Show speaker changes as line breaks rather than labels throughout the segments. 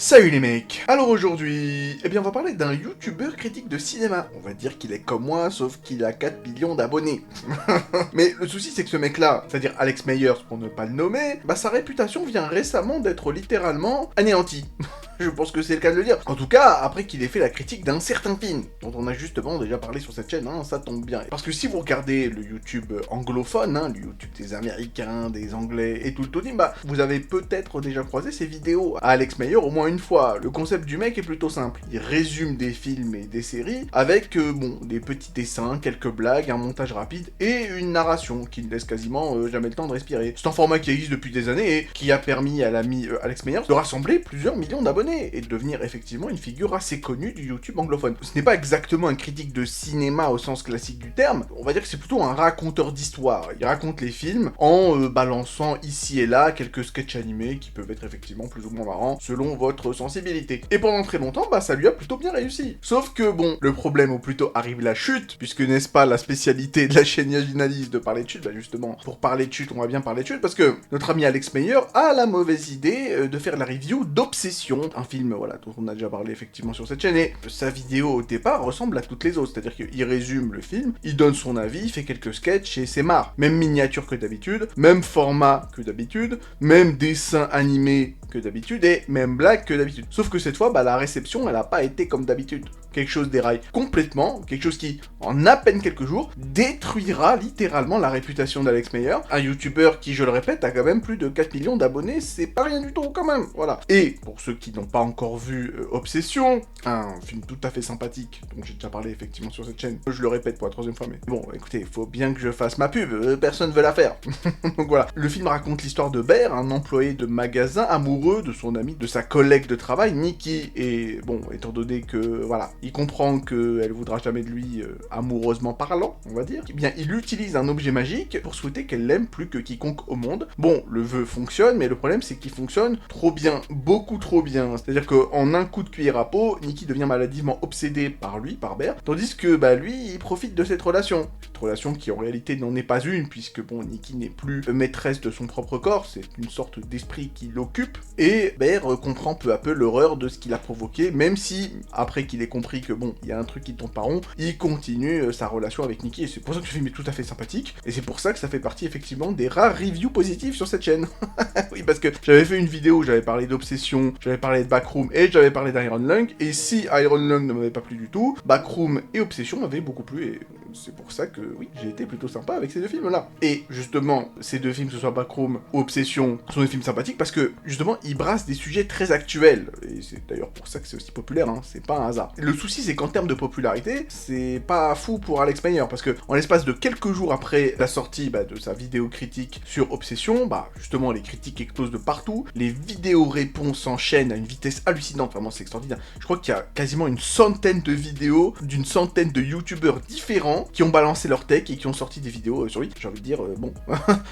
Salut les mecs. Alors aujourd'hui, on va parler d'un youtubeur critique de cinéma. On va dire qu'il est comme moi, sauf qu'il a 4 millions d'abonnés. Mais le souci c'est que ce mec-là, c'est-à-dire Alex Meyers pour ne pas le nommer, sa réputation vient récemment d'être littéralement anéantie. Je pense que c'est le cas de le dire. En tout cas, après qu'il ait fait la critique d'un certain film, dont on a justement déjà parlé sur cette chaîne, ça tombe bien. Parce que si vous regardez le YouTube anglophone, le YouTube des Américains, des Anglais et tout le Tony, vous avez peut-être déjà croisé ces vidéos à Alex Meyers au moins une fois. Le concept du mec est plutôt simple. Il résume des films et des séries avec, des petits dessins, quelques blagues, un montage rapide et une narration qui ne laisse quasiment jamais le temps de respirer. C'est un format qui existe depuis des années et qui a permis à l'ami Alex Meyers de rassembler plusieurs millions d'abonnés et de devenir effectivement une figure assez connue du YouTube anglophone. Ce n'est pas exactement un critique de cinéma au sens classique du terme, on va dire que c'est plutôt un raconteur d'histoire. Il raconte les films en balançant ici et là quelques sketchs animés qui peuvent être effectivement plus ou moins marrants selon votre sensibilité. Et pendant très longtemps, ça lui a plutôt bien réussi. Sauf que le problème ou plutôt arrive la chute, puisque n'est-ce pas la spécialité de la chaîne Yaginalyse de parler de chute, justement, pour parler de chute, on va bien parler de chute, parce que notre ami Alex Meyers a la mauvaise idée de faire la review d'Obsession, un film, dont on a déjà parlé effectivement sur cette chaîne, et sa vidéo au départ ressemble à toutes les autres, c'est-à-dire qu'il résume le film, il donne son avis, il fait quelques sketchs et c'est marre. Même miniature que d'habitude, même format que d'habitude, même dessin animé que d'habitude, et même blague que d'habitude. Sauf que cette fois, la réception, elle a pas été comme d'habitude. Quelque chose déraille complètement, quelque chose qui, en à peine quelques jours, détruira littéralement la réputation d'Alex Meyers, un youtubeur qui, je le répète, a quand même plus de 4 millions d'abonnés, c'est pas rien du tout quand même, voilà. Et, pour ceux qui n'ont pas encore vu Obsession, un film tout à fait sympathique, dont j'ai déjà parlé effectivement sur cette chaîne, je le répète pour la troisième fois, mais bon, écoutez, il faut bien que je fasse ma pub, personne veut la faire. Donc voilà, le film raconte l'histoire de Bear, un employé de magasin amoureux de son ami, de sa collègue de travail, Nikki, et étant donné que, il comprend qu'elle voudra jamais de lui amoureusement parlant, on va dire, il utilise un objet magique pour souhaiter qu'elle l'aime plus que quiconque au monde. Bon, le vœu fonctionne, mais le problème c'est qu'il fonctionne trop bien, beaucoup trop bien. C'est-à-dire qu'en un coup de cuillère à peau, Nikki devient maladivement obsédée par lui, par Bear, tandis que, lui, il profite de cette relation. Cette relation qui en réalité n'en est pas une, puisque, Nikki n'est plus maîtresse de son propre corps, c'est une sorte d'esprit qui l'occupe, et Bear comprend peu à peu l'horreur de ce qu'il a provoqué, même si, après qu'il ait compris que il y a un truc qui tombe pas rond, il continue sa relation avec Nikki, et c'est pour ça que ce film est tout à fait sympathique, et c'est pour ça que ça fait partie effectivement des rares reviews positives sur cette chaîne. Oui, parce que j'avais fait une vidéo où j'avais parlé d'Obsession, j'avais parlé de Backroom, et j'avais parlé d'Iron Lung, et si Iron Lung ne m'avait pas plu du tout, Backroom et Obsession m'avaient beaucoup plu, et c'est pour ça que, oui, j'ai été plutôt sympa avec ces deux films-là. Et justement, ces deux films, que ce soit Backroom ou Obsession, sont des films sympathiques parce que, justement, ils brassent des sujets très actuels, et c'est d'ailleurs pour ça que c'est aussi populaire, c'est pas un hasard. Le souci, c'est qu'en termes de popularité, c'est pas fou pour Alex Meyers, parce que, en l'espace de quelques jours après la sortie de sa vidéo critique sur Obsession, justement, les critiques explosent de partout, les vidéos réponses s'enchaînent à une vitesse hallucinante, vraiment, c'est extraordinaire. Je crois qu'il y a quasiment une centaine de vidéos d'une centaine de youtubeurs différents qui ont balancé leur tech et qui ont sorti des vidéos sur lui. J'ai envie de dire,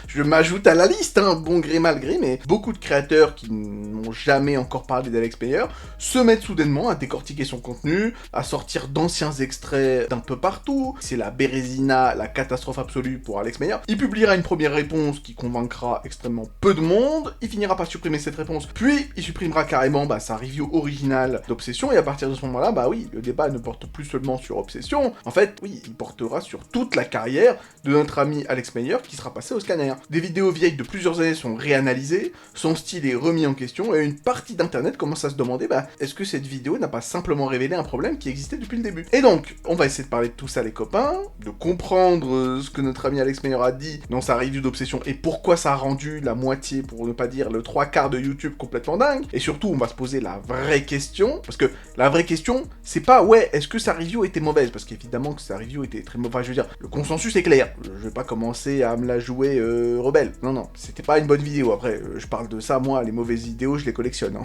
je m'ajoute à la liste, bon gré mal gré, mais beaucoup de créateurs qui n'ont jamais encore parlé d'Alex Meyers se mettent soudainement à décortiquer son contenu, à sortir d'anciens extraits d'un peu partout. C'est la bérésina, la catastrophe absolue pour Alex Meyers. Il publiera une première réponse qui convaincra extrêmement peu de monde, il finira par supprimer cette réponse, puis il supprimera carrément sa review originale d'Obsession, et à partir de ce moment-là, le débat ne porte plus seulement sur Obsession, en fait, oui, il portera sur toute la carrière de notre ami Alex Meyers qui sera passé au scanner. Des vidéos vieilles de plusieurs années sont réanalysées, son style est remis en question, et une partie d'internet commence à se demander, est-ce que cette vidéo n'a pas simplement révélé un problème qui existait depuis le début? Et donc, on va essayer de parler de tout ça les copains, de comprendre ce que notre ami Alex Meyers a dit dans sa review d'Obsession, et pourquoi ça a rendu la moitié, pour ne pas dire le 3/4 de YouTube complètement dingue, et surtout on va se poser la vraie question, parce que la vraie question, c'est pas est-ce que sa review était mauvaise, parce qu'évidemment que sa review était très mauvaise, je veux dire, le consensus est clair, je vais pas commencer à me la jouer rebelle, non, c'était pas une bonne vidéo, après, je parle de ça, moi, les mauvaises vidéos, je les collectionne,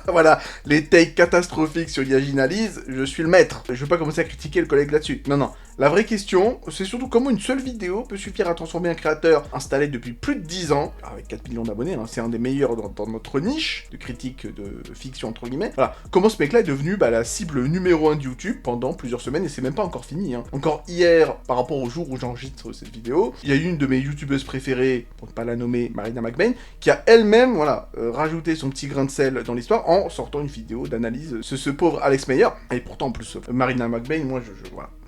Voilà, les takes catastrophiques sur Yaginalyse, je suis le maître. Je vais pas commencer à critiquer le collègue là-dessus. Non, La vraie question, c'est surtout comment une seule vidéo peut suffire à transformer un créateur installé depuis plus de 10 ans, avec 4 millions d'abonnés, hein, c'est un des meilleurs dans notre niche de critique de fiction entre guillemets. Voilà, comment ce mec-là est devenu la cible numéro 1 de YouTube pendant plusieurs semaines, et c'est même pas encore fini. Hein. Encore hier, par rapport au jour où j'enregistre cette vidéo, il y a une de mes youtubeuses préférées, pour ne pas la nommer, Marina McBain, qui a elle-même, rajouté son petit grain de sel dans l'histoire en sortant une vidéo d'analyse de ce pauvre Alex Meyer. Et pourtant, en plus, Marina McBain, moi, je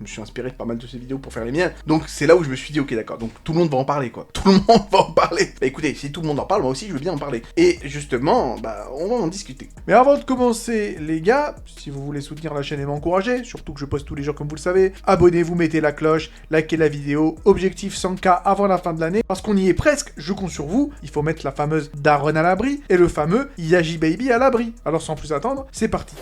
me suis inspiré de pas mal de ses vidéos pour faire les miennes. Donc c'est là où je me suis dit, ok, d'accord, donc tout le monde va en parler, quoi. Tout le monde va en parler. Bah écoutez, si tout le monde en parle, moi aussi, je veux bien en parler. Et justement, on va en discuter.
Mais avant de commencer, les gars, si vous voulez soutenir la chaîne et m'encourager, surtout que je poste tous les jours comme vous le savez, abonnez-vous, mettez la cloche, likez la vidéo, objectif 100K avant la fin de l'année, parce qu'on y est presque, je compte sur vous, il faut mettre la fameuse Daronne à l'abri, et le fameux Yaji Baby à l'abri. Alors sans plus attendre, c'est parti.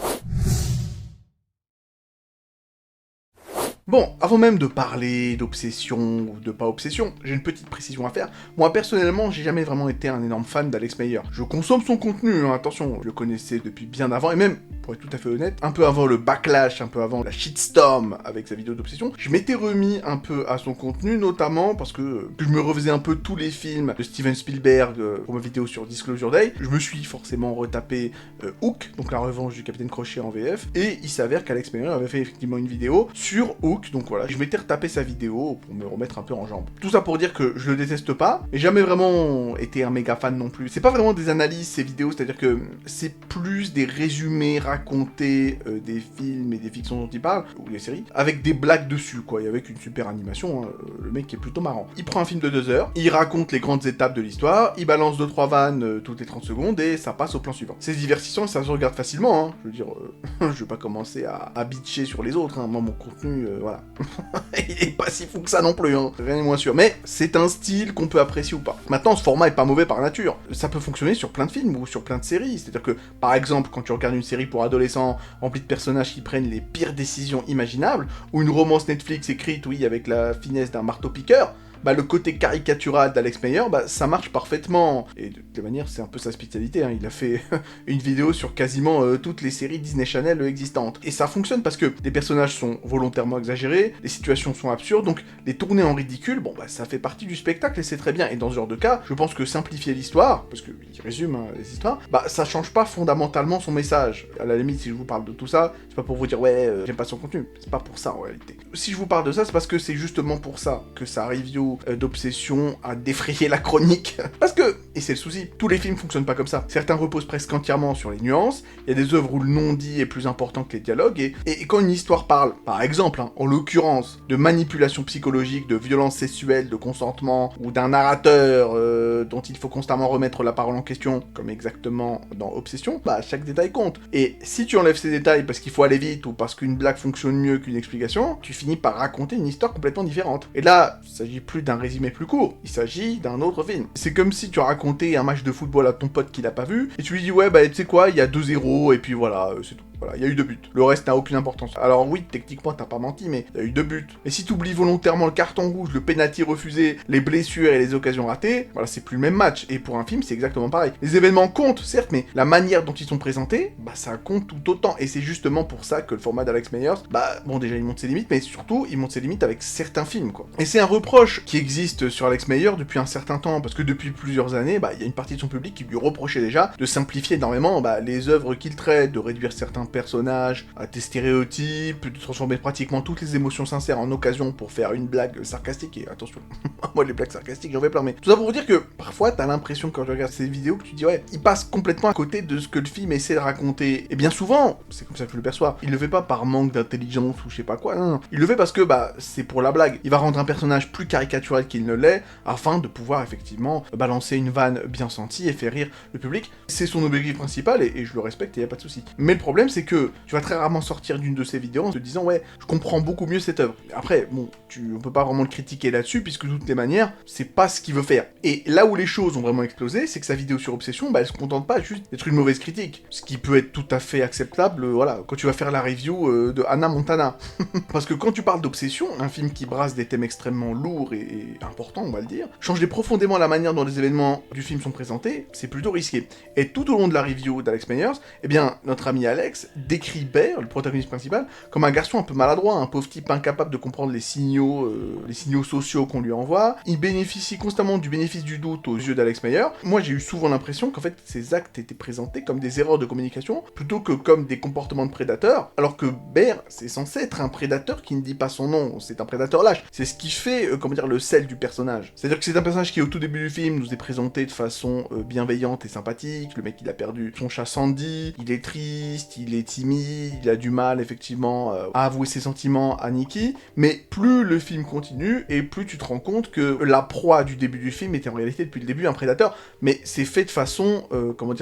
Bon, avant même de parler d'obsession ou de pas obsession, j'ai une petite précision à faire. Moi, personnellement, j'ai jamais vraiment été un énorme fan d'Alex Meyer. Je consomme son contenu, hein, attention, je le connaissais depuis bien avant, et même, pour être tout à fait honnête, un peu avant le backlash, un peu avant la shitstorm avec sa vidéo d'obsession, je m'étais remis un peu à son contenu, notamment parce que je me refaisais un peu tous les films de Steven Spielberg pour ma vidéo sur Disclosure Day. Je me suis forcément retapé Hook, donc la revanche du Capitaine Crochet en VF, et il s'avère qu'Alex Meyer avait fait effectivement une vidéo sur Hook. Donc voilà, je m'étais retapé sa vidéo pour me remettre un peu en jambe. Tout ça pour dire que je le déteste pas, mais jamais vraiment été un méga fan non plus. C'est pas vraiment des analyses, ces vidéos, c'est-à-dire que c'est plus des résumés racontés des films et des fictions dont il parle, ou des séries, avec des blagues dessus, quoi, et avec une super animation, hein. Le mec est plutôt marrant. Il prend un film de 2 heures, il raconte les grandes étapes de l'histoire, il balance 2-3 vannes toutes les 30 secondes, et ça passe au plan suivant. C'est divertissant et ça se regarde facilement, hein. Je veux dire, je vais pas commencer à bitcher sur les autres, hein. Moi, mon contenu, voilà. Il est pas si fou que ça non plus, hein. Rien n'est moins sûr. Mais c'est un style qu'on peut apprécier ou pas. Maintenant, ce format est pas mauvais par nature. Ça peut fonctionner sur plein de films ou sur plein de séries. C'est-à-dire que, par exemple, quand tu regardes une série pour adolescents remplie de personnages qui prennent les pires décisions imaginables, ou une romance Netflix écrite, oui, avec la finesse d'un marteau-piqueur, le côté caricatural d'Alex Meyer, ça marche parfaitement. Et de toute manière, c'est un peu sa spécialité, hein. Il a fait une vidéo sur quasiment toutes les séries Disney Channel existantes. Et ça fonctionne parce que les personnages sont volontairement exagérés, les situations sont absurdes, donc les tourner en ridicule, ça fait partie du spectacle et c'est très bien. Et dans ce genre de cas, je pense que simplifier l'histoire, parce qu'il résume les histoires, ça change pas fondamentalement son message. À la limite, si je vous parle de tout ça, c'est pas pour vous dire ouais, j'aime pas son contenu. C'est pas pour ça en réalité. Si je vous parle de ça, c'est parce que c'est justement pour ça que sa review d'obsession à défrayer la chronique. Parce que, et c'est le souci, tous les films fonctionnent pas comme ça. Certains reposent presque entièrement sur les nuances, il y a des œuvres où le non-dit est plus important que les dialogues, et quand une histoire parle, par exemple, en l'occurrence, de manipulation psychologique, de violence sexuelle, de consentement, ou d'un narrateur dont il faut constamment remettre la parole en question, comme exactement dans Obsession, chaque détail compte. Et si tu enlèves ces détails parce qu'il faut aller vite, ou parce qu'une blague fonctionne mieux qu'une explication, tu finis par raconter une histoire complètement différente. Et là, il s'agit plus d'un résumé plus court, il s'agit d'un autre film. C'est comme si tu racontais un match de football à ton pote qui l'a pas vu, et tu lui dis ouais tu sais quoi, il y a 2-0, et puis voilà, c'est tout. Voilà, il y a eu 2 buts. Le reste n'a aucune importance. Alors oui, techniquement, t'as pas menti, mais il y a eu 2 buts. Et si t'oublies volontairement le carton rouge, le penalty refusé, les blessures et les occasions ratées, c'est plus le même match. Et pour un film, c'est exactement pareil. Les événements comptent, certes, mais la manière dont ils sont présentés, ça compte tout autant. Et c'est justement pour ça que le format d'Alex Meyers, déjà, il monte ses limites, mais surtout, il monte ses limites avec certains films, quoi. Et c'est un reproche qui existe sur Alex Meyer depuis un certain temps, parce que depuis plusieurs années, il y a une partie de son public qui lui reprochait déjà de simplifier énormément les œuvres qu'il traite, de réduire certains personnages à des stéréotypes, de transformer pratiquement toutes les émotions sincères en occasion pour faire une blague sarcastique, et attention, moi les blagues sarcastiques j'en vais plein, mais tout ça pour vous dire que parfois t'as l'impression quand tu regardes ces vidéos que tu dis ouais, il passe complètement à côté de ce que le film essaie de raconter, et bien souvent, c'est comme ça que je le perçois, il le fait pas par manque d'intelligence ou je sais pas quoi, non, il le fait parce que c'est pour la blague, il va rendre un personnage plus caricatural qu'il ne l'est, afin de pouvoir effectivement balancer une vanne bien sentie et faire rire le public, c'est son objectif principal, et je le respecte et y a pas de souci. Mais le problème c'est que tu vas très rarement sortir d'une de ces vidéos en te disant ouais, je comprends beaucoup mieux cette œuvre. Après, bon, on peut pas vraiment le critiquer là-dessus, puisque de toutes les manières, c'est pas ce qu'il veut faire. Et là où les choses ont vraiment explosé, c'est que sa vidéo sur Obsession, elle se contente pas juste d'être une mauvaise critique. Ce qui peut être tout à fait acceptable, voilà, quand tu vas faire la review de Hannah Montana. Parce que quand tu parles d'Obsession, un film qui brasse des thèmes extrêmement lourds et importants, on va le dire, changer profondément la manière dont les événements du film sont présentés, c'est plutôt risqué. Et tout au long de la review d'Alex Meyers, eh bien, notre ami Alex décrit Bear, le protagoniste principal, comme un garçon un peu maladroit, un pauvre type incapable de comprendre les signaux sociaux qu'on lui envoie. Il bénéficie constamment du bénéfice du doute aux yeux d'Alex Meyer. Moi, j'ai eu souvent l'impression qu'en fait, ces actes étaient présentés comme des erreurs de communication, plutôt que comme des comportements de prédateurs, alors que Bear, c'est censé être un prédateur qui ne dit pas son nom, c'est un prédateur lâche. C'est ce qui fait, le sel du personnage. C'est-à-dire que c'est un personnage qui, au tout début du film, nous est présenté de façon bienveillante et sympathique. Le mec, il a perdu son chat Sandy, il est triste, il est timide, il a du mal, effectivement, à avouer ses sentiments à Nikki, mais plus le film continue, et plus tu te rends compte que la proie du début du film était en réalité, depuis le début, un prédateur, mais c'est fait de façon,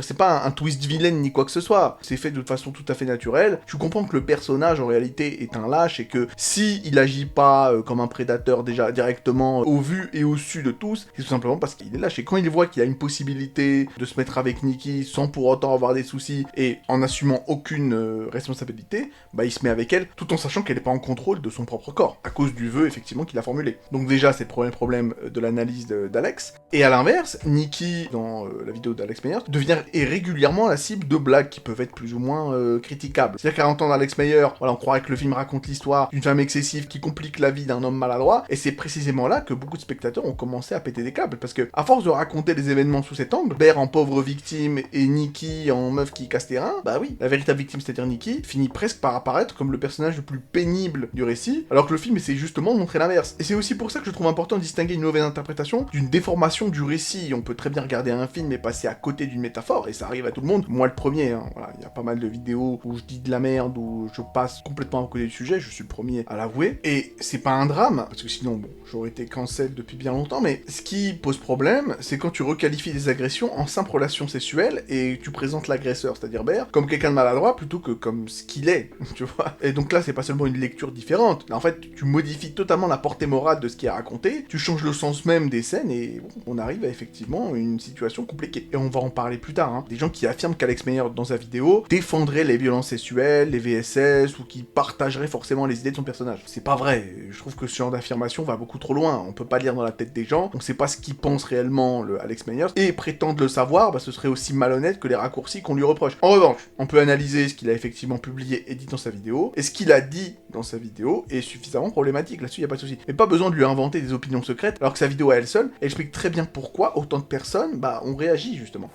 c'est pas un twist vilain ni quoi que ce soit, c'est fait de façon tout à fait naturelle. Tu comprends que le personnage, en réalité, est un lâche, et que si il agit pas comme un prédateur déjà directement au vu et au su de tous, c'est tout simplement parce qu'il est lâche. Et quand il voit qu'il a une possibilité de se mettre avec Nikki sans pour autant avoir des soucis et en assumant aucune responsabilité, bah il se met avec elle tout en sachant qu'elle n'est pas en contrôle de son propre corps, à cause du vœu effectivement qu'il a formulé. Donc déjà c'est le premier problème de l'analyse d'Alex. Et à l'inverse, Nikki, dans la vidéo d'Alex Meyer, devient régulièrement la cible de blagues qui peuvent être plus ou moins critiquables. C'est-à-dire qu'à entendre Alex Meyer, voilà, on croirait que le film raconte l'histoire d'une femme excessive qui complique la vie d'un homme maladroit, et c'est précisément là que beaucoup de spectateurs ont commencé à péter des câbles, parce que à force de raconter les événements sous cet angle, Bear en pauvre victime et Nikki en meuf qui casse les reins, bah oui, la véritable victime, c'est-à-dire Nikki, finit presque par apparaître comme le personnage le plus pénible du récit, alors que le film essaie justement de montrer l'inverse. Et c'est aussi pour ça que je trouve important de distinguer une mauvaise interprétation d'une déformation du récit. On peut très bien regarder un film et passer à côté d'une métaphore, et ça arrive à tout le monde, moi le premier, hein. Voilà, il y a pas mal de vidéos où je dis de la merde, où je passe complètement à côté du sujet, je suis le premier à l'avouer, et c'est pas un drame, parce que sinon, bon, j'aurais été cancel depuis bien longtemps, mais ce qui pose problème, c'est quand tu requalifies des agressions en simple relation sexuelle, et tu présentes l'agresseur, c'est-à-dire Bear, comme quelqu'un de maladroit, plutôt que comme ce qu'il est, tu vois. Et donc là, c'est pas seulement une lecture différente, là, en fait, tu modifies totalement la portée morale de ce qui est raconté, tu changes le sens même des scènes, et bon, on arrive à effectivement une situation compliquée. Et on va en parler plus tard, hein. Des gens qui affirment qu'Alex Meyer, dans sa vidéo, défendrait les violences sexuelles, les VSS, ou qui partagerait forcément les idées de son personnage. C'est pas vrai, je trouve que ce genre d'affirmation va beaucoup trop loin, on peut pas lire dans la tête des gens, on sait pas ce qu'ils pensent réellement, le Alex Meyer, et prétendre le savoir, bah ce serait aussi malhonnête que les raccourcis qu'on lui reproche. En revanche, on peut analyser ce qu'il a effectivement publié et dit dans sa vidéo, et ce qu'il a dit dans sa vidéo est suffisamment problématique, là-dessus y a pas de souci. Mais pas besoin de lui inventer des opinions secrètes, alors que sa vidéo à elle seule, elle explique très bien pourquoi autant de personnes, bah, ont réagi justement.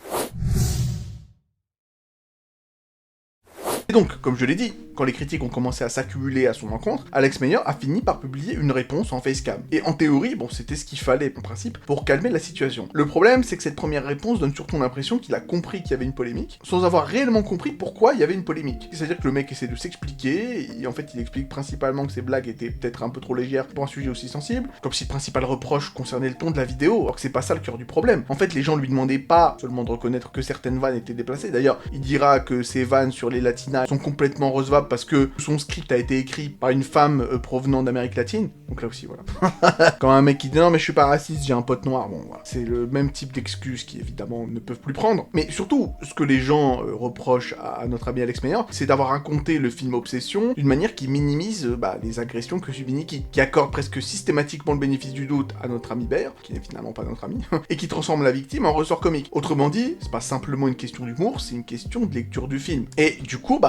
Et donc, comme je l'ai dit, quand les critiques ont commencé à s'accumuler à son encontre, Alex Meyer a fini par publier une réponse en facecam. Et en théorie, bon, c'était ce qu'il fallait, en principe, pour calmer la situation. Le problème, c'est que cette première réponse donne surtout l'impression qu'il a compris qu'il y avait une polémique, sans avoir réellement compris pourquoi il y avait une polémique. C'est-à-dire que le mec essaie de s'expliquer, et en fait, il explique principalement que ses blagues étaient peut-être un peu trop légères pour un sujet aussi sensible, comme si le principal reproche concernait le ton de la vidéo, alors que c'est pas ça le cœur du problème. En fait, les gens lui demandaient pas seulement de reconnaître que certaines vannes étaient déplacées, d'ailleurs, il dira que ces vannes sur les latinas sont complètement recevables parce que son script a été écrit par une femme provenant d'Amérique latine, donc là aussi, voilà. Quand un mec qui dit non mais je suis pas raciste, j'ai un pote noir, bon voilà. C'est le même type d'excuses qui évidemment ne peuvent plus prendre. Mais surtout, ce que les gens reprochent à notre ami Alex Meyer, c'est d'avoir raconté le film Obsession d'une manière qui minimise les agressions que subit Nikki, qui accorde presque systématiquement le bénéfice du doute à notre ami Bear, qui n'est finalement pas notre ami, et qui transforme la victime en ressort comique. Autrement dit, c'est pas simplement une question d'humour, c'est une question de lecture du film. Et du coup,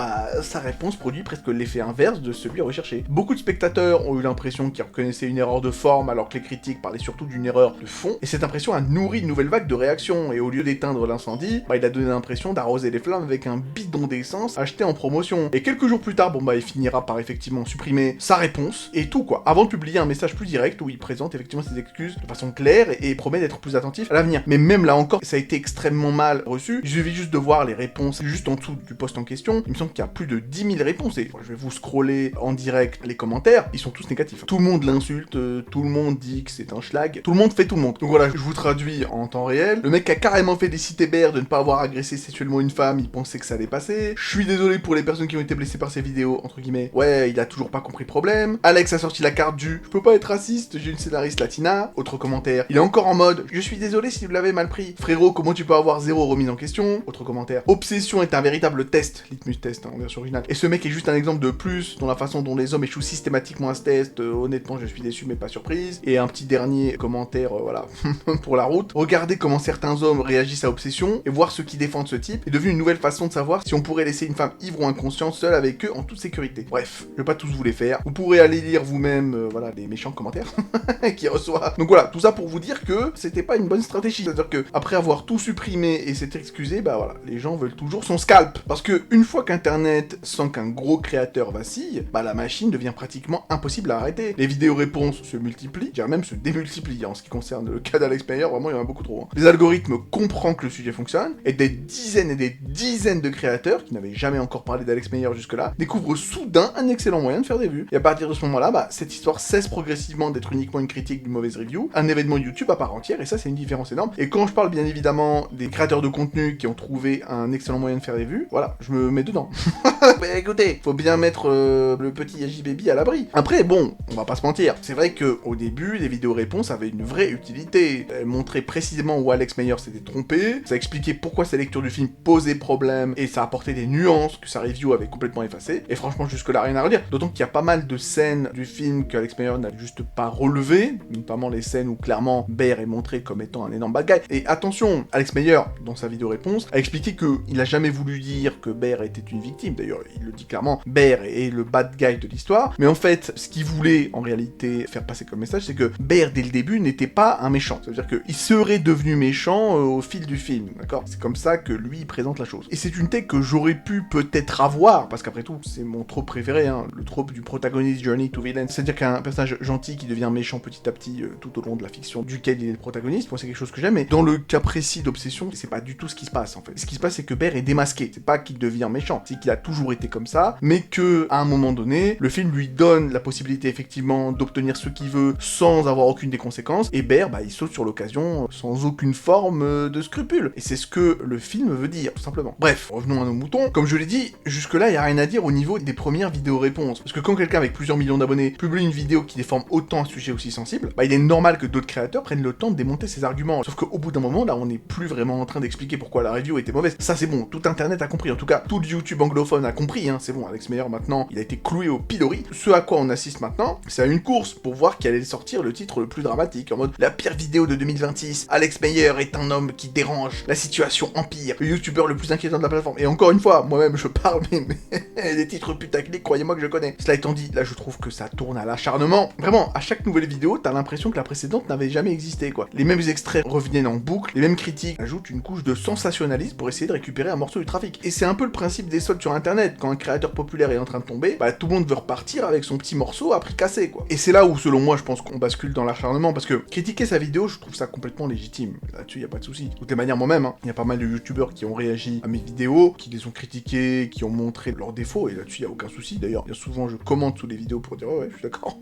sa réponse produit presque l'effet inverse de celui recherché. Beaucoup de spectateurs ont eu l'impression qu'ils reconnaissaient une erreur de forme alors que les critiques parlaient surtout d'une erreur de fond, et cette impression a nourri une nouvelle vague de réactions, et au lieu d'éteindre l'incendie, il a donné l'impression d'arroser les flammes avec un bidon d'essence acheté en promotion. Et quelques jours plus tard, il finira par effectivement supprimer sa réponse, et tout quoi, avant de publier un message plus direct où il présente effectivement ses excuses de façon claire et promet d'être plus attentif à l'avenir. Mais même là encore, ça a été extrêmement mal reçu, il suffit juste de voir les réponses juste en dessous du post en question, il me semble qu'il y a plus de 10 000 réponses, et je vais vous scroller en direct les commentaires, ils sont tous négatifs. Tout le monde l'insulte, tout le monde dit que c'est un schlag, tout le monde fait tout le monde. Donc voilà, je vous traduis en temps réel. Le mec a carrément félicité Bear de ne pas avoir agressé sexuellement une femme, il pensait que ça allait passer. Je suis désolé pour les personnes qui ont été blessées par ces vidéos, entre guillemets. Ouais, il a toujours pas compris le problème. Alex a sorti la carte du « Je peux pas être raciste, j'ai une scénariste latina ». Autre commentaire. Il est encore en mode « Je suis désolé si vous l'avez mal pris ». Frérot, comment tu peux avoir zéro remise en question ? Autre commentaire. Obsession est un véritable test, litmus test. test, en version originale. Et ce mec est juste un exemple de plus dans la façon dont les hommes échouent systématiquement à ce test. Honnêtement, je suis déçu, mais pas surprise. Et un petit dernier commentaire, voilà, pour la route. Regardez comment certains hommes réagissent à Obsession, et voir ceux qui défendent ce type est devenu une nouvelle façon de savoir si on pourrait laisser une femme ivre ou inconsciente seule avec eux en toute sécurité. Bref, je vais pas tous vous les faire. Vous pourrez aller lire vous-même, voilà, les méchants commentaires qu'il reçoit. Donc voilà, tout ça pour vous dire que c'était pas une bonne stratégie. C'est-à-dire que après avoir tout supprimé et s'être excusé, bah voilà, les gens veulent toujours son scalp. Parce que une fois qu'Internet sent qu'un gros créateur vacille, bah la machine devient pratiquement impossible à arrêter. Les vidéos réponses se multiplient, je dirais même se démultiplient en ce qui concerne le cas d'Alex Meyer, vraiment il y en a beaucoup trop. Hein. Les algorithmes comprennent que le sujet fonctionne, et des dizaines de créateurs, qui n'avaient jamais encore parlé d'Alex Meyer jusque-là, découvrent soudain un excellent moyen de faire des vues. Et à partir de ce moment-là, bah, cette histoire cesse progressivement d'être uniquement une critique d'une mauvaise review, un événement YouTube à part entière, et ça c'est une différence énorme. Et quand je parle bien évidemment des créateurs de contenu qui ont trouvé un excellent moyen de faire des vues, voilà, je me mets dedans. Mais écoutez, faut bien mettre le petit Yaji Baby à l'abri. Après, bon, on va pas se mentir, c'est vrai que au début, les vidéos réponses avaient une vraie utilité. Elles montraient précisément où Alex Meyer s'était trompé, ça expliquait pourquoi sa lecture du film posait problème, et ça apportait des nuances que sa review avait complètement effacées. Et franchement, jusque-là, rien à redire. D'autant qu'il y a pas mal de scènes du film que Alex Meyer n'a juste pas relevées, notamment les scènes où clairement Bear est montré comme étant un énorme bad guy. Et attention, Alex Meyer, dans sa vidéo réponse, a expliqué qu'il a jamais voulu dire que Bear était une victime. D'ailleurs, il le dit clairement, Bear est le bad guy de l'histoire. Mais en fait, ce qu'il voulait en réalité faire passer comme message, c'est que Bear, dès le début, n'était pas un méchant. Ça veut dire qu'il serait devenu méchant au fil du film, d'accord? C'est comme ça que lui, il présente la chose. Et c'est une take que j'aurais pu peut-être avoir, parce qu'après tout, c'est mon trope préféré, hein, le trope du protagoniste journey to villain. C'est-à-dire qu'un personnage gentil qui devient méchant petit à petit tout au long de la fiction duquel il est le protagoniste, moi c'est quelque chose que j'aime, mais dans le cas précis d'Obsession, c'est pas du tout ce qui se passe en fait. Ce qui se passe, c'est que Bear est démasqué. C'est pas qu'il devient méchant, c'est qu'il a toujours été comme ça, mais que à un moment donné, le film lui donne la possibilité effectivement d'obtenir ce qu'il veut sans avoir aucune des conséquences, et Bear, bah il saute sur l'occasion sans aucune forme de scrupule. Et c'est ce que le film veut dire, tout simplement. Bref, revenons à nos moutons. Comme je l'ai dit, jusque-là, y a rien à dire au niveau des premières vidéos réponses. Parce que quand quelqu'un avec plusieurs millions d'abonnés publie une vidéo qui déforme autant un sujet aussi sensible, bah il est normal que d'autres créateurs prennent le temps de démonter ses arguments. Sauf qu'au bout d'un moment, là, on n'est plus vraiment en train d'expliquer pourquoi la review était mauvaise. Ça, c'est bon, tout Internet a compris. En tout cas, tout le YouTube anglophone a compris, hein. C'est bon, Alex Meyer, maintenant, il a été cloué au pilori. Ce à quoi on assiste maintenant, c'est à une course pour voir qui allait sortir le titre le plus dramatique, en mode la pire vidéo de 2026, Alex Meyer est un homme qui dérange, la situation empire, le youtubeur le plus inquiétant de la plateforme. Et encore une fois, moi-même je parle, mais des titres putaclic, croyez-moi que je connais. Cela étant dit, là je trouve que ça tourne à l'acharnement. Vraiment, à chaque nouvelle vidéo, t'as l'impression que la précédente n'avait jamais existé, quoi. Les mêmes extraits reviennent en boucle, les mêmes critiques ajoutent une couche de sensationnalisme pour essayer de récupérer un morceau du trafic. Et c'est un peu le principe des soldes sur internet, quand un créateur populaire est en train de tomber, bah tout le monde veut repartir avec son petit morceau à prix cassé, quoi. Et c'est là où, selon moi, je pense qu'on bascule dans l'acharnement, parce que critiquer sa vidéo, je trouve ça complètement légitime. Là-dessus, y a pas de souci. De toutes les manières, moi-même, hein, y a pas mal de youtubeurs qui ont réagi à mes vidéos, qui les ont critiquées, qui ont montré leurs défauts, et là-dessus, y a aucun souci. D'ailleurs, bien souvent, je commente sous les vidéos pour dire, ouais, je suis d'accord.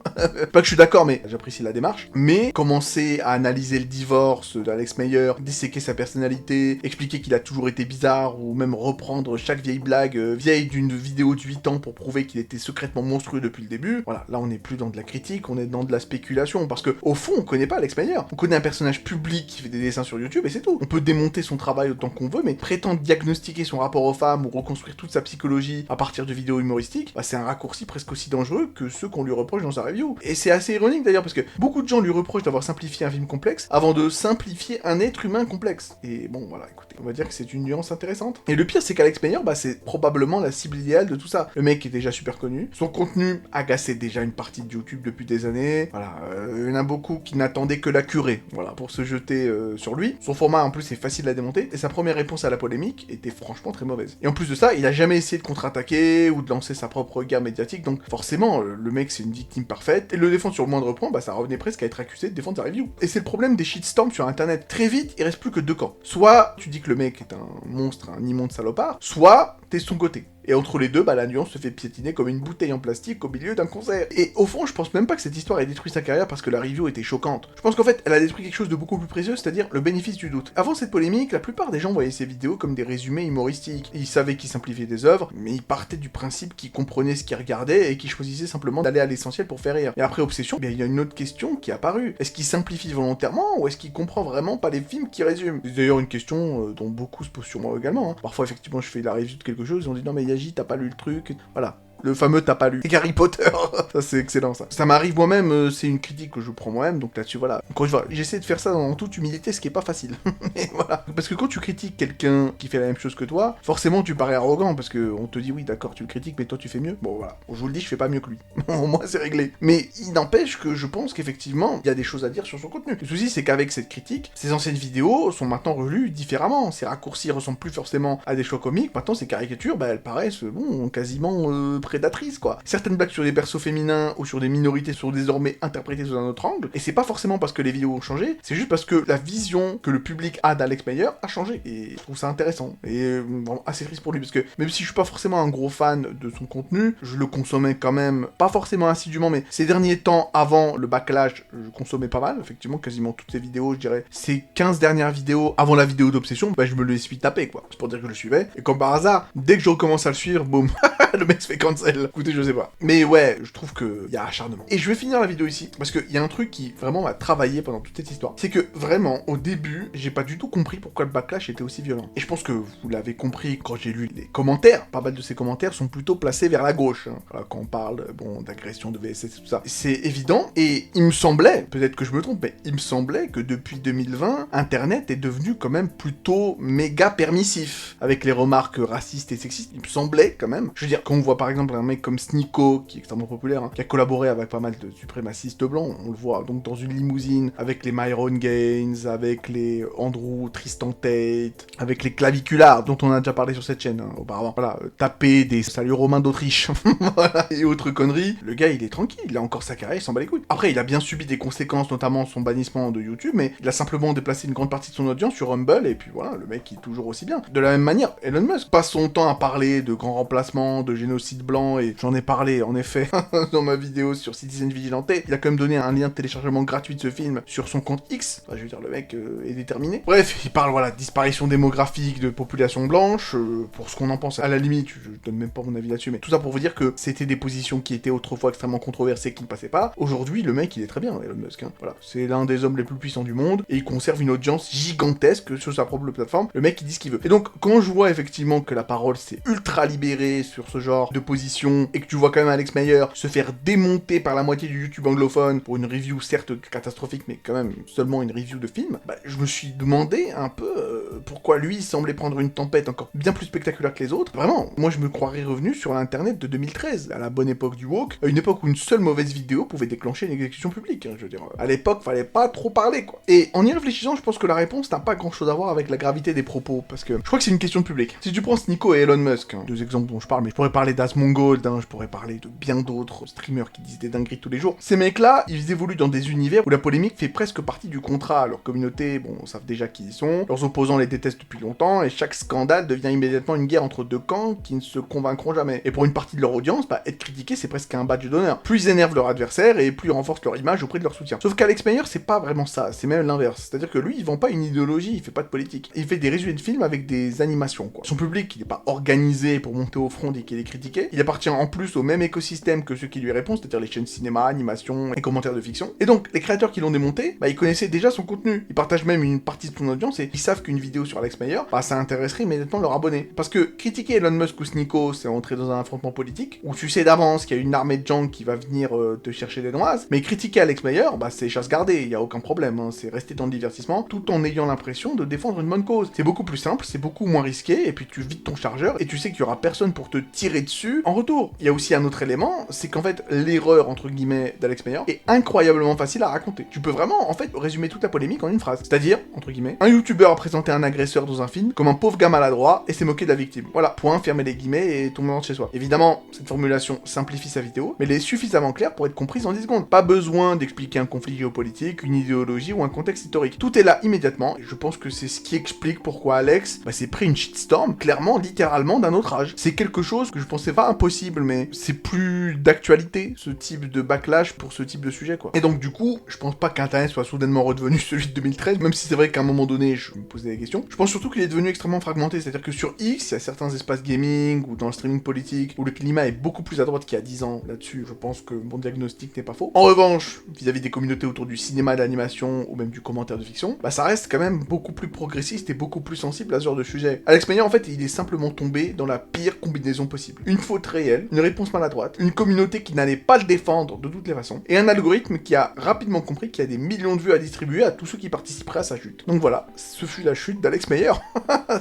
Pas que je suis d'accord, mais j'apprécie la démarche. Mais commencer à analyser le divorce d'Alex Meyer, disséquer sa personnalité, expliquer qu'il a toujours été bizarre, ou même reprendre chaque vieille blague vieille d'une vidéo de 8 ans pour prouver qu'il était secrètement monstrueux depuis le début, voilà, là on n'est plus dans de la critique, on est dans de la spéculation, parce que au fond, on connaît pas Alex Meyer. On connaît un personnage public qui fait des dessins sur YouTube, et c'est tout. On peut démonter son travail autant qu'on veut, mais prétendre diagnostiquer son rapport aux femmes, ou reconstruire toute sa psychologie à partir de vidéos humoristiques, bah c'est un raccourci presque aussi dangereux que ceux qu'on lui reproche dans sa review. Et c'est assez ironique d'ailleurs, parce que beaucoup de gens lui reprochent d'avoir simplifié un film complexe, avant de simplifier un être humain complexe. Et bon, voilà, écoutez, on va dire que c'est une nuance intéressante. Et le pire, c'est qu'Alex Meyer, bah c'est probablement la cible idéale de tout ça. Le mec est déjà super connu, son contenu agaçait déjà une partie de YouTube depuis des années, voilà, il y en a beaucoup qui n'attendaient que la curée, voilà, pour se jeter sur lui. Son format, en plus, est facile à démonter, et sa première réponse à la polémique était franchement très mauvaise. Et en plus de ça, il a jamais essayé de contre-attaquer, ou de lancer sa propre guerre médiatique, donc forcément, le mec c'est une victime parfaite, et le défendre sur le moindre point, bah ça revenait presque à être accusé de défendre sa review. Et c'est le problème des shitstorms sur internet. Très vite, il reste plus que deux camps. Soit tu dis que le mec est un monstre, un immonde salopard, soit t'es de son côté. Et entre les deux, bah la nuance se fait piétiner comme une bouteille en plastique au milieu d'un concert. Et au fond, je pense même pas que cette histoire ait détruit sa carrière parce que la review était choquante. Je pense qu'en fait, elle a détruit quelque chose de beaucoup plus précieux, c'est-à-dire le bénéfice du doute. Avant cette polémique, la plupart des gens voyaient ces vidéos comme des résumés humoristiques. Ils savaient qu'ils simplifiaient des œuvres, mais ils partaient du principe qu'ils comprenaient ce qu'ils regardaient et qu'ils choisissaient simplement d'aller à l'essentiel pour faire rire. Et après Obsession, il y a une autre question qui est apparue. Est-ce qu'il simplifie volontairement ou est-ce qu'il comprend vraiment pas les films qui résument? C'est d'ailleurs une question dont beaucoup se posent sur moi également. Hein. Parfois, effectivement, je fais la review de quelque chose et on dit non mais Miyagi, t'as pas lu le truc, voilà. Le fameux t'as pas lu. Et Harry Potter. Ça, c'est excellent, ça. Ça m'arrive moi-même, c'est une critique que je prends moi-même, donc là-dessus, voilà. Quand je vois, j'essaie de faire ça dans toute humilité, ce qui est pas facile. Et voilà. Parce que quand tu critiques quelqu'un qui fait la même chose que toi, forcément, tu parais arrogant, parce que on te dit, oui, d'accord, tu le critiques, mais toi, tu fais mieux. Bon, voilà. Je vous le dis, je fais pas mieux que lui. Au moins, c'est réglé. Mais il n'empêche que je pense qu'effectivement, il y a des choses à dire sur son contenu. Le souci, c'est qu'avec cette critique, ses anciennes vidéos sont maintenant relues différemment. Ces raccourcis ressemblent plus forcément à des choix comiques. Maintenant, ces caricatures, bah, elles paraissent, bon, quasiment prédatrices, quoi. Certaines blagues sur des persos féminins ou sur des minorités sont désormais interprétées sous un autre angle, et c'est pas forcément parce que les vidéos ont changé, c'est juste parce que la vision que le public a d'Alex Meyer a changé, et je trouve ça intéressant, et vraiment assez triste pour lui, parce que même si je suis pas forcément un gros fan de son contenu, je le consommais quand même, pas forcément assidûment, mais ces derniers temps, avant le backlash, je consommais pas mal, effectivement, quasiment toutes ses vidéos, je dirais, ces 15 dernières vidéos, avant la vidéo d'Obsession, bah je me les suis tapé, quoi, c'est pour dire que je le suivais, et comme par hasard, dès que je recommence à le suivre, boum, le mec se fait cancel. Écoutez, je sais pas. Mais ouais, je trouve que y a acharnement. Et je vais finir la vidéo ici, parce qu'il y a un truc qui vraiment m'a travaillé pendant toute cette histoire. C'est que vraiment, au début, j'ai pas du tout compris pourquoi le backlash était aussi violent. Et je pense que vous l'avez compris quand j'ai lu les commentaires. Pas mal de ces commentaires sont plutôt placés vers la gauche. Hein. Voilà, quand on parle, bon, d'agression, de VSS et tout ça. C'est évident, et il me semblait, peut-être que je me trompe, mais il me semblait que depuis 2020, Internet est devenu quand même plutôt méga permissif, avec les remarques racistes et sexistes. Il me semblait quand même. Je veux dire, quand on voit par exemple un mec comme Sneako, qui est extrêmement populaire, hein, qui a collaboré avec pas mal de suprémacistes blancs, on le voit donc dans une limousine, avec les Myron Gaines, avec les Andrew Tristan Tate, avec les claviculards, dont on a déjà parlé sur cette chaîne, hein, auparavant. Voilà, taper des saluts romains d'Autriche, voilà, et autres conneries. Le gars, il est tranquille, il a encore sa carrière, il s'en bat les couilles. Après, il a bien subi des conséquences, notamment son bannissement de YouTube, mais il a simplement déplacé une grande partie de son audience sur Rumble, et puis voilà, le mec, il est toujours aussi bien. De la même manière, Elon Musk passe son temps à parler de grands remplacements, de génocide blanc, et j'en ai parlé, en effet, dans ma vidéo sur Citizen Vigilante. Il a quand même donné un lien de téléchargement gratuit de ce film sur son compte X. Enfin, je veux dire, le mec est déterminé. Bref, il parle, voilà, de disparition démographique de population blanche, pour ce qu'on en pense. À la limite, je donne même pas mon avis là-dessus, mais tout ça pour vous dire que c'était des positions qui étaient autrefois extrêmement controversées, qui ne passaient pas. Aujourd'hui, le mec, il est très bien, Elon Musk. Hein. Voilà, c'est l'un des hommes les plus puissants du monde, et il conserve une audience gigantesque sur sa propre plateforme. Le mec, il dit ce qu'il veut. Et donc, quand je vois effectivement que la parole s'est ultra libérée sur ce genre de position, et que tu vois quand même Alex Meyer se faire démonter par la moitié du YouTube anglophone pour une review certes catastrophique, mais quand même seulement une review de film, bah, je me suis demandé un peu pourquoi lui il semblait prendre une tempête encore bien plus spectaculaire que les autres. Vraiment, moi je me croirais revenu sur l'internet de 2013, à la bonne époque du woke, à une époque où une seule mauvaise vidéo pouvait déclencher une exécution publique, hein, je veux dire. À l'époque, fallait pas trop parler, quoi. Et en y réfléchissant, je pense que la réponse n'a pas grand chose à voir avec la gravité des propos, parce que je crois que c'est une question de public. Si tu prends Sneako et Elon Musk, hein, deux exemples dont je parle, mais je pourrais parler d'Asmongold, hein, je pourrais parler de bien d'autres streamers qui disent des dingueries tous les jours. Ces mecs-là, ils évoluent dans des univers où la polémique fait presque partie du contrat. Leur communauté, bon, savent déjà qui ils sont, leurs opposants les détestent depuis longtemps, et chaque scandale devient immédiatement une guerre entre deux camps qui ne se convaincront jamais. Et pour une partie de leur audience, bah, être critiqué, c'est presque un badge d'honneur. Plus ils énervent leur adversaire, et plus ils renforcent leur image auprès de leur soutien. Sauf qu'Alex Meyer, c'est pas vraiment ça, c'est même l'inverse. C'est-à-dire que lui, il vend pas une idéologie, il fait pas de politique. Il fait des résumés de films avec des animations, quoi. Son public, il est pas organisé pour monter au front dès qu'il est critiqué. Il appartient en plus au même écosystème que ceux qui lui répondent, c'est-à-dire les chaînes cinéma, animation et commentaires de fiction. Et donc, les créateurs qui l'ont démonté, bah, ils connaissaient déjà son contenu. Ils partagent même une partie de son audience et ils savent qu'une vidéo sur Alex Meyer, bah, ça intéresserait immédiatement leurs abonnés. Parce que critiquer Elon Musk ou Sneako, c'est entrer dans un affrontement politique, où tu sais d'avance qu'il y a une armée de gens qui va venir te chercher des noises. Mais critiquer Alex Meyer, bah, c'est chasse gardée, il y a aucun problème, hein. C'est rester dans le divertissement, tout en ayant l'impression de défendre une bonne cause. C'est beaucoup plus simple, c'est beaucoup moins risqué, et puis tu vides ton chargeur, et tu sais qu'il y aura personne pour te tirer dessus en retour. Il y a aussi un autre élément, c'est qu'en fait, l'erreur, entre guillemets, d'Alex Meyer est incroyablement facile à raconter. Tu peux vraiment, en fait, résumer toute la polémique en une phrase. C'est-à-dire, entre guillemets, un youtubeur a présenté un agresseur dans un film comme un pauvre gars maladroit et s'est moqué de la victime. Voilà, point, fermez les guillemets et tombez de chez soi. Évidemment, cette formulation simplifie sa vidéo, mais elle est suffisamment claire pour être comprise en 10 secondes. Pas besoin d'expliquer un conflit géopolitique, une idéologie ou un contexte historique. Tout est là immédiatement, et je pense que c'est ce qui explique pourquoi Alex s'est pris une shitstorm, clairement, littéralement, d'un autre âge. C'est quelque chose que je pensais pas impossible, mais c'est plus d'actualité, ce type de backlash pour ce type de sujet, quoi. Et donc, du coup, je pense pas qu'Internet soit soudainement redevenu celui de 2013, même si c'est vrai qu'à un moment donné, je me posais questions. Je pense surtout qu'il est devenu extrêmement fragmenté, c'est-à-dire que sur X, il y a certains espaces gaming ou dans le streaming politique où le climat est beaucoup plus à droite qu'il y a 10 ans. Là-dessus, je pense que mon diagnostic n'est pas faux. En revanche, vis-à-vis des communautés autour du cinéma, de l'animation ou même du commentaire de fiction, bah ça reste quand même beaucoup plus progressiste et beaucoup plus sensible à ce genre de sujet. Alex Meyer, en fait, il est simplement tombé dans la pire combinaison possible. Une faute réelle, une réponse maladroite, une communauté qui n'allait pas le défendre de toutes les façons, et un algorithme qui a rapidement compris qu'il y a des millions de vues à distribuer à tous ceux qui participeraient à sa chute. Donc voilà, ce fut la chute d'Alex Meyer.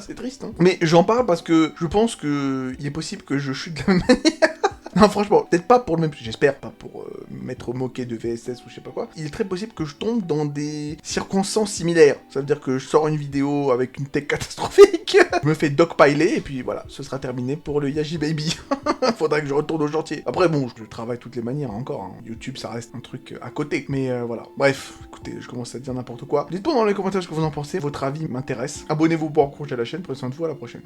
C'est triste, hein. Mais j'en parle parce que je pense que il est possible que je chute de la même manière. Non, franchement, peut-être pas pour le même... J'espère pas pour m'être moqué de VSS ou je sais pas quoi. Il est très possible que je tombe dans des circonstances similaires. Ça veut dire que je sors une vidéo avec une tech catastrophique, je me fais dogpiler, et puis voilà, ce sera terminé pour le Yaji Baby. Faudra que je retourne au chantier. Après, bon, je travaille de toutes les manières encore, hein. YouTube, ça reste un truc à côté. Mais voilà. Bref, écoutez, je commence à dire n'importe quoi. Dites-moi dans les commentaires ce que vous en pensez. Votre avis m'intéresse. Abonnez-vous pour encourager la chaîne. Prenez soin de vous, à la prochaine.